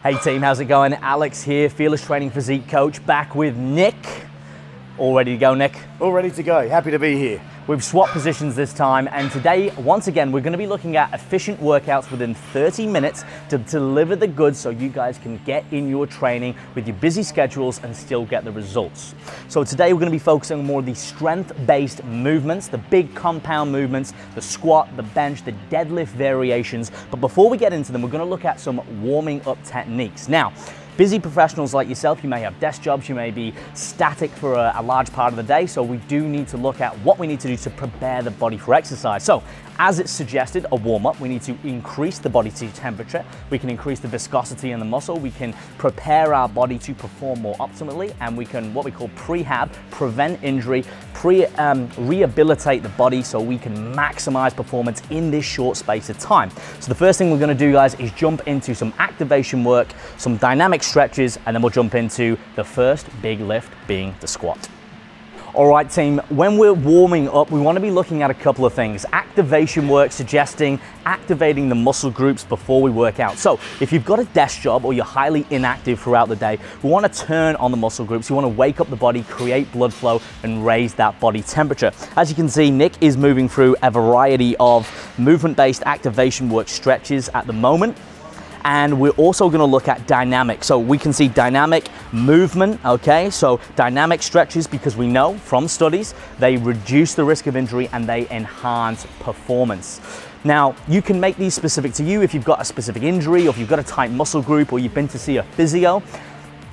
Hey team, how's it going? Alex here, Fearless Training Physique Coach, back with Nick. All ready to go, Nick? All ready to go, happy to be here. We've swapped positions this time, and today, once again, we're gonna be looking at efficient workouts within 30 minutes to deliver the goods so you guys can get in your training with your busy schedules and still get the results. So today we're gonna be focusing on more of the strength-based movements, the big compound movements, the squat, the bench, the deadlift variations. But before we get into them, we're gonna look at some warming up techniques. Now, busy professionals like yourself, you may have desk jobs, you may be static for a large part of the day, so we do need to look at what we need to do to prepare the body for exercise. So, as it's suggested, a warm-up, we need to increase the body temperature, we can increase the viscosity in the muscle, we can prepare our body to perform more optimally, and we can, what we call prehab, prevent injury, rehabilitate the body so we can maximize performance in this short space of time. So the first thing we're gonna do, guys, is jump into some activation work, some dynamic stretches, and then we'll jump into the first big lift being the squat. All right, team, when we're warming up, we want to be looking at a couple of things. Activation work suggesting activating the muscle groups before we work out. So if you've got a desk job or you're highly inactive throughout the day, we want to turn on the muscle groups. You want to wake up the body, create blood flow, and raise that body temperature. As you can see, Nick is moving through a variety of movement-based activation work stretches at the moment. And we're also going to look at dynamic. So we can see dynamic movement, okay? So dynamic stretches, because we know from studies, they reduce the risk of injury and they enhance performance. Now, you can make these specific to you if you've got a specific injury or if you've got a tight muscle group or you've been to see a physio.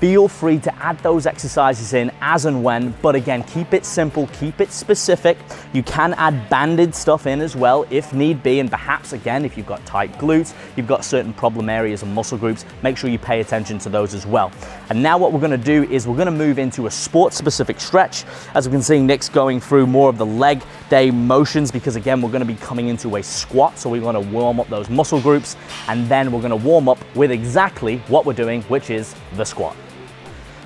Feel free to add those exercises in as and when, but again, keep it simple, keep it specific. You can add banded stuff in as well if need be, and perhaps again, if you've got tight glutes, you've got certain problem areas and muscle groups, make sure you pay attention to those as well. And now what we're gonna do is we're gonna move into a sport-specific stretch. As we can see, Nick's going through more of the leg day motions because again, we're gonna be coming into a squat, so we wanna warm up those muscle groups, and then we're gonna warm up with exactly what we're doing, which is the squat.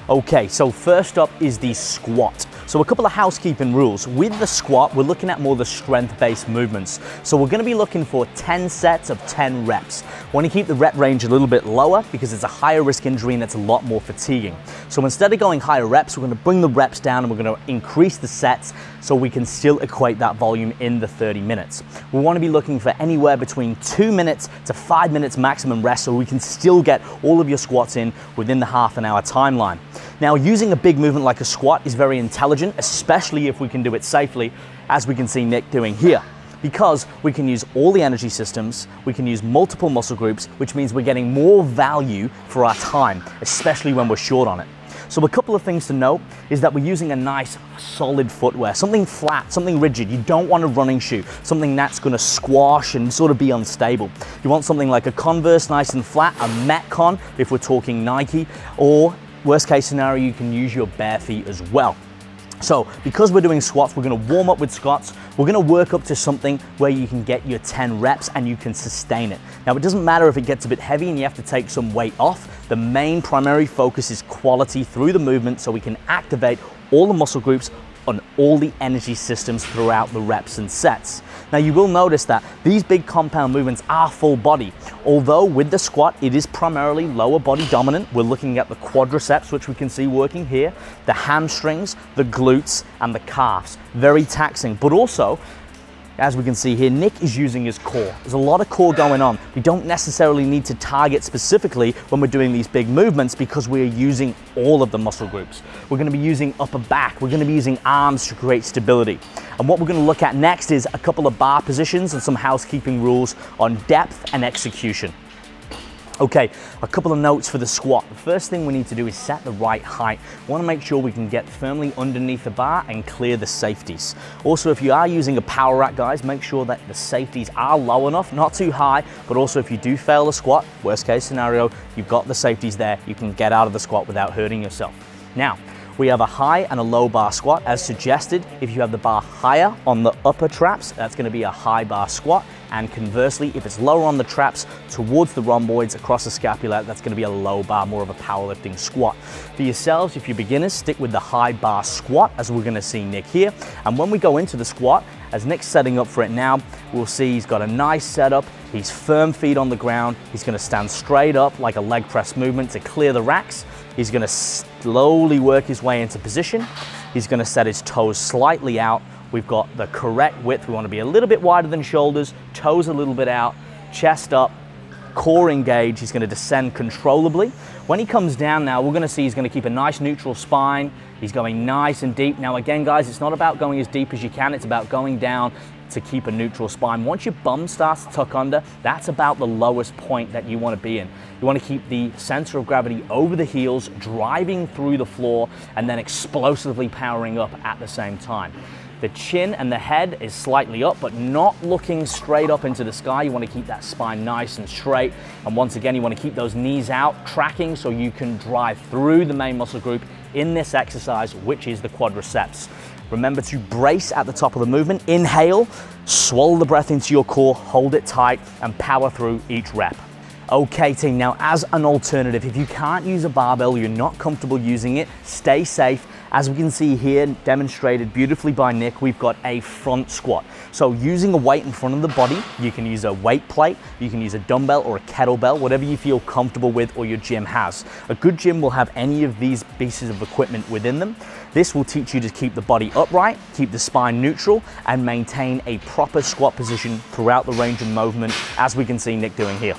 Okay, so first up is the squat. So a couple of housekeeping rules. With the squat, we're looking at more the strength-based movements. So we're gonna be looking for 10 sets of 10 reps. We wanna keep the rep range a little bit lower because it's a higher risk injury and it's a lot more fatiguing. So instead of going higher reps, we're gonna bring the reps down and we're gonna increase the sets so we can still equate that volume in the 30 minutes. We wanna be looking for anywhere between 2 minutes to 5 minutes maximum rest so we can still get all of your squats in within the half an hour timeline. Now, using a big movement like a squat is very intelligent, especially if we can do it safely, as we can see Nick doing here, because we can use all the energy systems, we can use multiple muscle groups, which means we're getting more value for our time, especially when we're short on it. So a couple of things to note is that we're using a nice solid footwear, something flat, something rigid. You don't want a running shoe, something that's gonna squash and sort of be unstable. You want something like a Converse, nice and flat, a Metcon if we're talking Nike, or worst case scenario, you can use your bare feet as well. So because we're doing squats, we're gonna warm up with squats. We're gonna work up to something where you can get your 10 reps and you can sustain it. Now, it doesn't matter if it gets a bit heavy and you have to take some weight off. The main primary focus is quality through the movement so we can activate all the muscle groups on all the energy systems throughout the reps and sets. Now, you will notice that these big compound movements are full body. Although with the squat, it is primarily lower body dominant. We're looking at the quadriceps, which we can see working here, the hamstrings, the glutes, and the calves. Very taxing, but also, as we can see here, Nick is using his core. There's a lot of core going on. We don't necessarily need to target specifically when we're doing these big movements because we're using all of the muscle groups. We're gonna be using upper back. We're gonna be using arms to create stability. And what we're gonna look at next is a couple of bar positions and some housekeeping rules on depth and execution. Okay, a couple of notes for the squat. The first thing we need to do is set the right height. We want to make sure we can get firmly underneath the bar and clear the safeties. Also, if you are using a power rack, guys, make sure that the safeties are low enough, not too high, but also if you do fail the squat, worst case scenario, you've got the safeties there, you can get out of the squat without hurting yourself. Now, We have a high and a low bar squat. As suggested, if you have the bar higher on the upper traps, that's going to be a high bar squat. And conversely, if it's lower on the traps towards the rhomboids across the scapula, that's going to be a low bar, more of a powerlifting squat. For yourselves, if you're beginners, stick with the high bar squat, as we're going to see Nick here. And when we go into the squat, as Nick's setting up for it now, we'll see he's got a nice setup. He's firm feet on the ground. He's going to stand straight up like a leg press movement to clear the racks. He's going to slowly work his way into position. He's going to set his toes slightly out. We've got the correct width. We want to be a little bit wider than shoulders, toes a little bit out, chest up, core engaged. He's going to descend controllably. When he comes down now, we're going to see he's going to keep a nice neutral spine. He's going nice and deep. Now again, guys, it's not about going as deep as you can. It's about going down to keep a neutral spine. Once your bum starts to tuck under, that's about the lowest point that you want to be in. You want to keep the center of gravity over the heels, driving through the floor, and then explosively powering up at the same time. The chin and the head is slightly up, but not looking straight up into the sky. You want to keep that spine nice and straight. And once again, you want to keep those knees out, tracking so you can drive through the main muscle group in this exercise, which is the quadriceps. Remember to brace at the top of the movement. Inhale, swallow the breath into your core, hold it tight, and power through each rep. Okay team, now as an alternative, if you can't use a barbell, you're not comfortable using it, stay safe. As we can see here, demonstrated beautifully by Nick, we've got a front squat. So using a weight in front of the body, you can use a weight plate, you can use a dumbbell or a kettlebell, whatever you feel comfortable with or your gym has. A good gym will have any of these pieces of equipment within them. This will teach you to keep the body upright, keep the spine neutral, and maintain a proper squat position throughout the range of movement, as we can see Nick doing here.